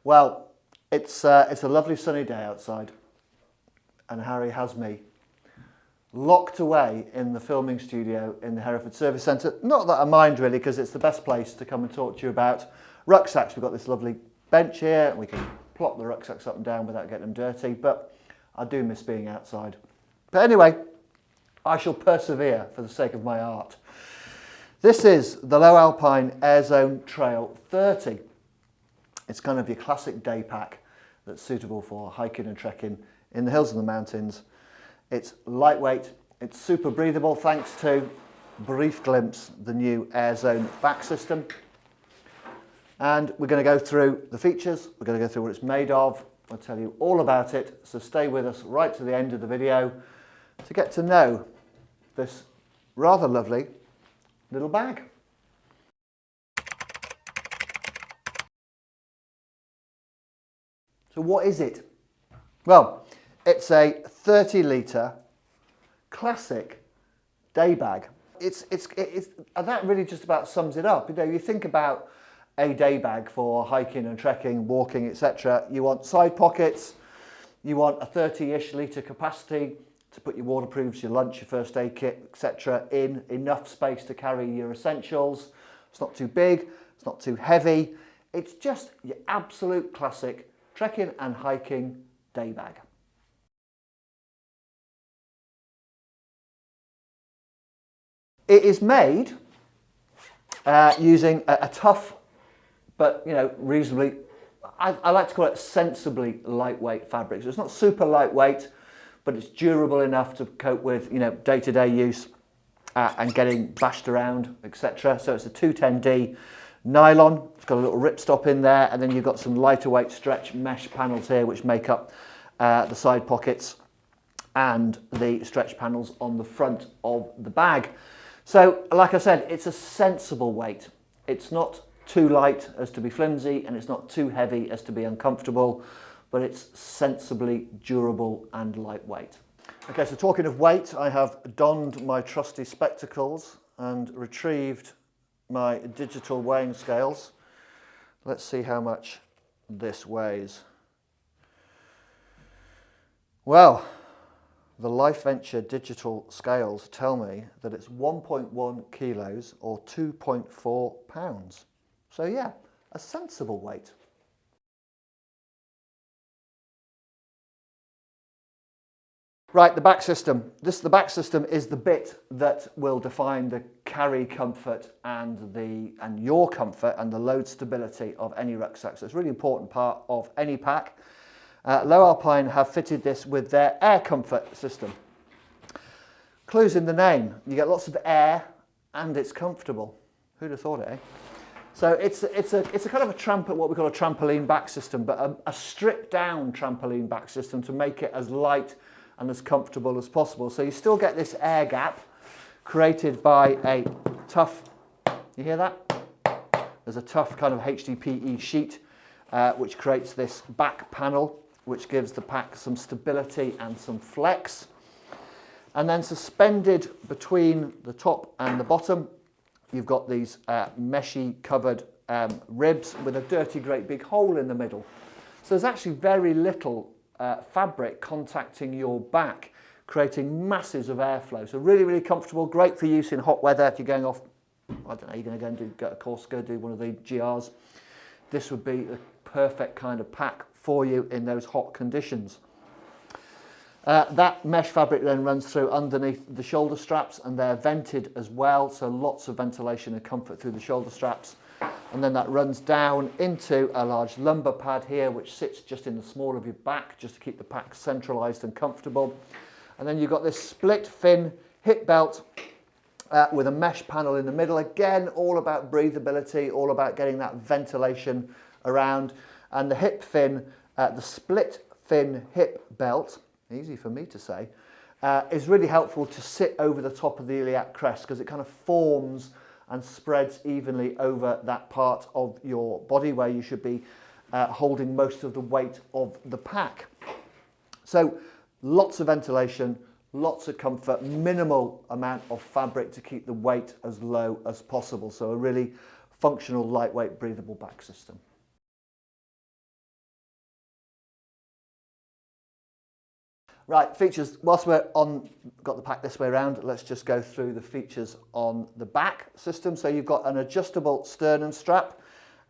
Well, it's a lovely sunny day outside, and Harry has me locked away in the filming studio in the Hereford Service Centre. Not that I mind really, because it's the best place to come and talk to you about rucksacks. We've got this lovely bench here, and we can plop the rucksacks up and down without getting them dirty, but I do miss being outside. But anyway, I shall persevere for the sake of my art. This is the Lowe Alpine Airzone Trail 30. It's kind of your classic day pack that's suitable for hiking and trekking in the hills and the mountains. It's lightweight, it's super breathable thanks to, brief glimpse, the new Airzone back system. And we're going to go through the features, we're going to go through what it's made of, I'll tell you all about it, so stay with us right to the end of the video to get to know this rather lovely little bag. So what is it? Well, it's a 30-litre classic day bag. That really just about sums it up. You know, you think about a day bag for hiking and trekking, walking, etc. You want side pockets, you want a 30-ish litre capacity to put your waterproofs, your lunch, your first aid kit, etc. in, enough space to carry your essentials. It's not too big, it's not too heavy. It's just your absolute classic trekking and hiking day bag. It is made using a tough, but reasonably, I like to call it sensibly lightweight fabric. So it's not super lightweight, but it's durable enough to cope with day-to-day use and getting bashed around, etc. So it's a 210D nylon. It's got a little ripstop in there, and then you've got some lighter weight stretch mesh panels here which make up the side pockets and the stretch panels on the front of the bag. So like I said, it's a sensible weight. It's not too light as to be flimsy, and it's not too heavy as to be uncomfortable, but it's sensibly durable and lightweight. Okay, so talking of weight, I have donned my trusty spectacles and retrieved my digital weighing scales. Let's see how much this weighs. Well, the Life Venture digital scales tell me that it's 1.1 kilos or 2.4 pounds. So yeah, a sensible weight. Right, the back system. The back system is the bit that will define the carry comfort and your comfort and the load stability of any rucksack. So it's a really important part of any pack. Lowe Alpine have fitted this with their air comfort system. Clues in the name. You get lots of air and it's comfortable. Who'd have thought it, eh? So it's a kind of what we call a trampoline back system, but a stripped down trampoline back system to make it as light and as comfortable as possible. So you still get this air gap created by a tough, you hear that? There's a tough kind of HDPE sheet which creates this back panel, which gives the pack some stability and some flex. And then suspended between the top and the bottom, you've got these meshy covered ribs with a dirty great big hole in the middle. So there's actually very little fabric contacting your back, creating masses of airflow. So really, really comfortable, great for use in hot weather. If you're going off, I don't know, you're going to go and get a course, go do one of the GRs. This would be the perfect kind of pack for you in those hot conditions. That mesh fabric then runs through underneath the shoulder straps, and they're vented as well, so lots of ventilation and comfort through the shoulder straps. And then that runs down into a large lumbar pad here, which sits just in the small of your back, just to keep the pack centralised and comfortable. And then you've got this split fin hip belt with a mesh panel in the middle. Again, all about breathability, all about getting that ventilation around. And the hip fin, the split fin hip belt, easy for me to say, is really helpful to sit over the top of the iliac crest, because it kind of forms and spreads evenly over that part of your body where you should be holding most of the weight of the pack. So lots of ventilation, lots of comfort, minimal amount of fabric to keep the weight as low as possible. So a really functional, lightweight, breathable back system. Right, features, whilst we're got the pack this way around, let's just go through the features on the back system. So you've got an adjustable sternum strap,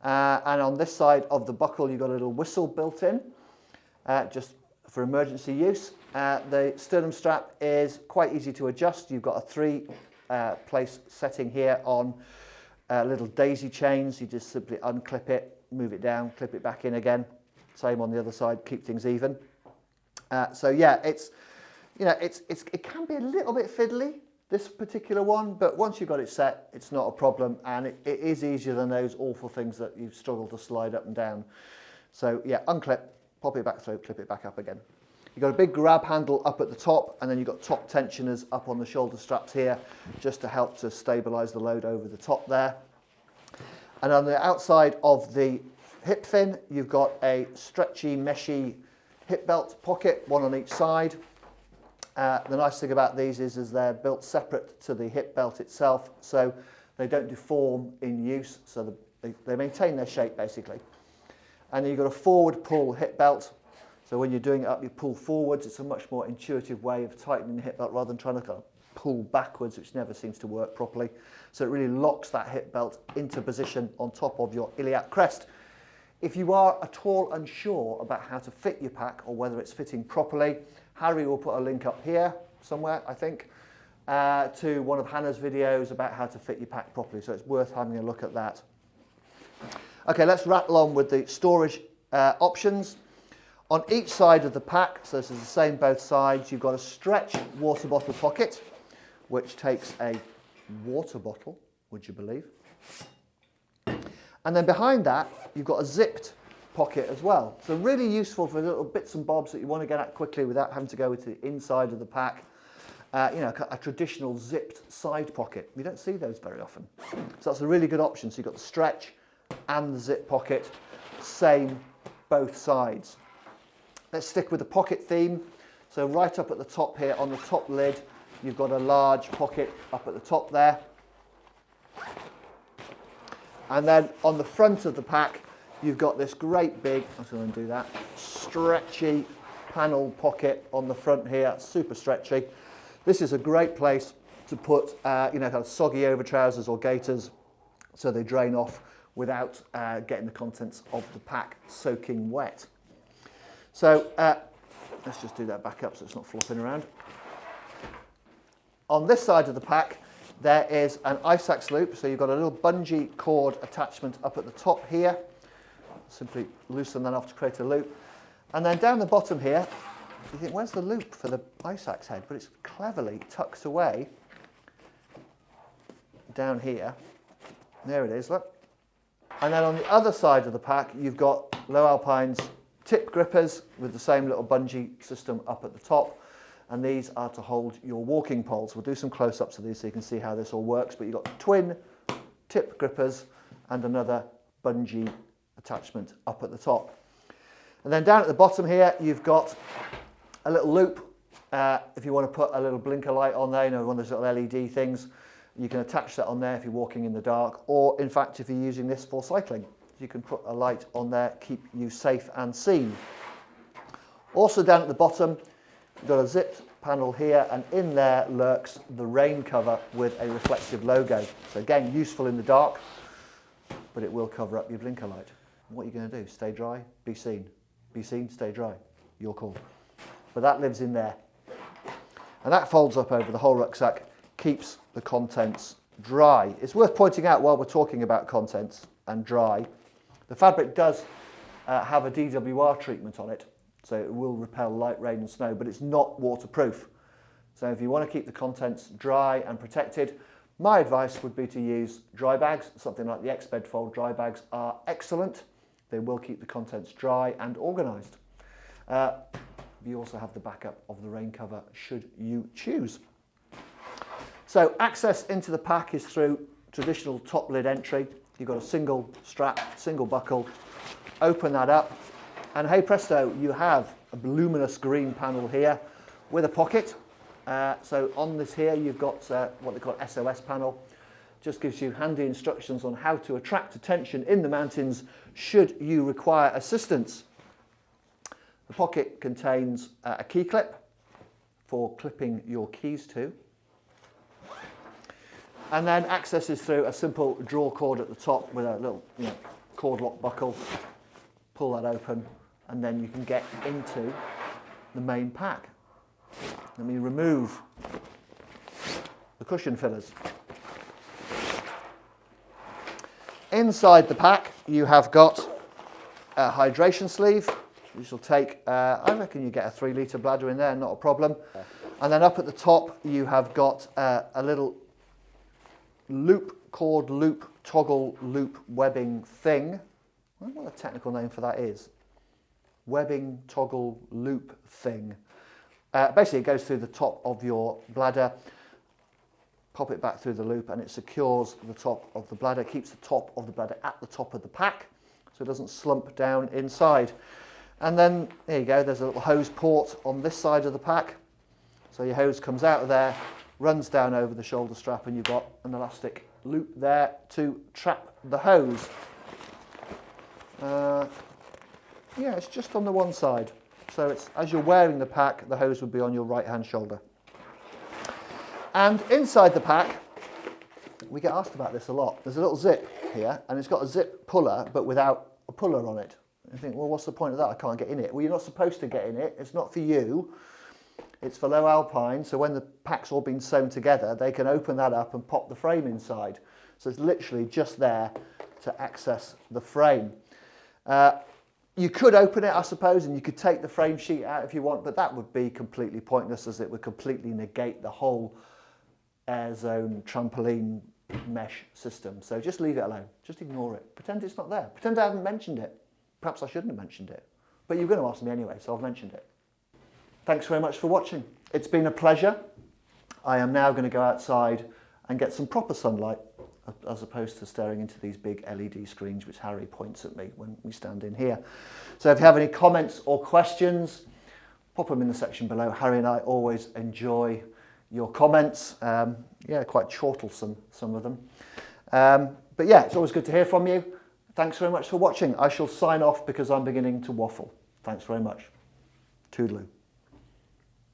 and on this side of the buckle, you've got a little whistle built in, just for emergency use. The sternum strap is quite easy to adjust. You've got a three-place setting here on little daisy chains. You just simply unclip it, move it down, clip it back in again. Same on the other side, keep things even. So yeah, it can be a little bit fiddly, this particular one, but once you've got it set, it's not a problem, and it is easier than those awful things that you struggle to slide up and down. So yeah, unclip, pop it back through, clip it back up again. You've got a big grab handle up at the top, and then you've got top tensioners up on the shoulder straps here, just to help to stabilise the load over the top there. And on the outside of the hip fin, you've got a stretchy, meshy hip belt pocket, one on each side. The nice thing about these is they're built separate to the hip belt itself, so they don't deform in use, so they maintain their shape basically. And then you've got a forward pull hip belt, so when you're doing it up, you pull forwards. It's a much more intuitive way of tightening the hip belt rather than trying to kind of pull backwards, which never seems to work properly. So it really locks that hip belt into position on top of your iliac crest. If you are at all unsure about how to fit your pack or whether it's fitting properly, Harry will put a link up here somewhere, I think, to one of Hannah's videos about how to fit your pack properly, so it's worth having a look at that. Okay, let's rattle on with the storage options. On each side of the pack, so this is the same both sides, you've got a stretch water bottle pocket, which takes a water bottle, would you believe? And then behind that, you've got a zipped pocket as well. So really useful for little bits and bobs that you want to get at quickly without having to go to the inside of the pack. A traditional zipped side pocket. You don't see those very often. So that's a really good option. So you've got the stretch and the zip pocket, same both sides. Let's stick with the pocket theme. So right up at the top here on the top lid, you've got a large pocket up at the top there. And then on the front of the pack, you've got this great big, I'm just going to do that, stretchy panel pocket on the front here, super stretchy. This is a great place to put, kind of soggy over trousers or gaiters, so they drain off without getting the contents of the pack soaking wet. So let's just do that back up so it's not flopping around. On this side of the pack, there is an ice axe loop, so you've got a little bungee cord attachment up at the top here. Simply loosen that off to create a loop. And then down the bottom here, you think, where's the loop for the ice axe head? But it's cleverly tucked away down here. There it is, look. And then on the other side of the pack, you've got Lowe Alpine's tip grippers with the same little bungee system up at the top. And these are to hold your walking poles. We'll do some close-ups of these so you can see how this all works. But you've got twin tip grippers and another bungee attachment up at the top. And then down at the bottom here, you've got a little loop. If you want to put a little blinker light on there, one of those little LED things, you can attach that on there if you're walking in the dark. Or, in fact, if you're using this for cycling, you can put a light on there, keep you safe and seen. Also down at the bottom, you've got a zipped panel here, and in there lurks the rain cover with a reflective logo. So again, useful in the dark, but it will cover up your blinker light. What are you going to do? Stay dry? Be seen. Be seen, stay dry. Your call. But that lives in there. And that folds up over the whole rucksack, keeps the contents dry. It's worth pointing out while we're talking about contents and dry, the fabric does have a DWR treatment on it. So it will repel light rain and snow, but it's not waterproof. So if you want to keep the contents dry and protected, my advice would be to use dry bags. Something like the X-Bed Fold dry bags are excellent. They will keep the contents dry and organised. You also have the backup of the rain cover should you choose. So access into the pack is through traditional top lid entry. You've got a single strap, single buckle. Open that up. And hey presto, you have a luminous green panel here with a pocket. So on this here, you've got what they call SOS panel. Just gives you handy instructions on how to attract attention in the mountains should you require assistance. The pocket contains a key clip, for clipping your keys to. And then access is through a simple draw cord at the top with a little cord lock buckle. Pull that open and then you can get into the main pack. Let me remove the cushion fillers. Inside the pack you have got a hydration sleeve. Which will take, I reckon you get a 3 litre bladder in there, not a problem. And then up at the top you have got a little cord loop, toggle loop webbing thing. I don't know what the technical name for that is. Webbing toggle loop thing. Basically it goes through the top of your bladder, pop it back through the loop and it secures the top of the bladder, keeps the top of the bladder at the top of the pack so it doesn't slump down inside. And then, there you go, there's a little hose port on this side of the pack. So your hose comes out of there, runs down over the shoulder strap, and you've got an elastic loop there to trap the hose. Yeah, it's just on the one side. So it's, as you're wearing the pack, the hose would be on your right-hand shoulder. And inside the pack, we get asked about this a lot. There's a little zip here, and it's got a zip puller, but without a puller on it. You think, well, what's the point of that? I can't get in it. Well, you're not supposed to get in it. It's not for you. It's for Lowe Alpine. So when the pack's all been sewn together, they can open that up and pop the frame inside. So it's literally just there to access the frame. You could open it, I suppose, and you could take the frame sheet out if you want, but that would be completely pointless as it would completely negate the whole Airzone trampoline mesh system. So just leave it alone. Just ignore it. Pretend it's not there. Pretend I haven't mentioned it. Perhaps I shouldn't have mentioned it, but you're going to ask me anyway, so I've mentioned it. Thanks very much for watching. It's been a pleasure. I am now going to go outside and get some proper sunlight as opposed to staring into these big LED screens which Harry points at me when we stand in here. So if you have any comments or questions, pop them in the section below. Harry and I always enjoy your comments. Yeah, quite chortlesome, some of them. But yeah, it's always good to hear from you. Thanks very much for watching. I shall sign off because I'm beginning to waffle. Thanks very much. Toodaloo.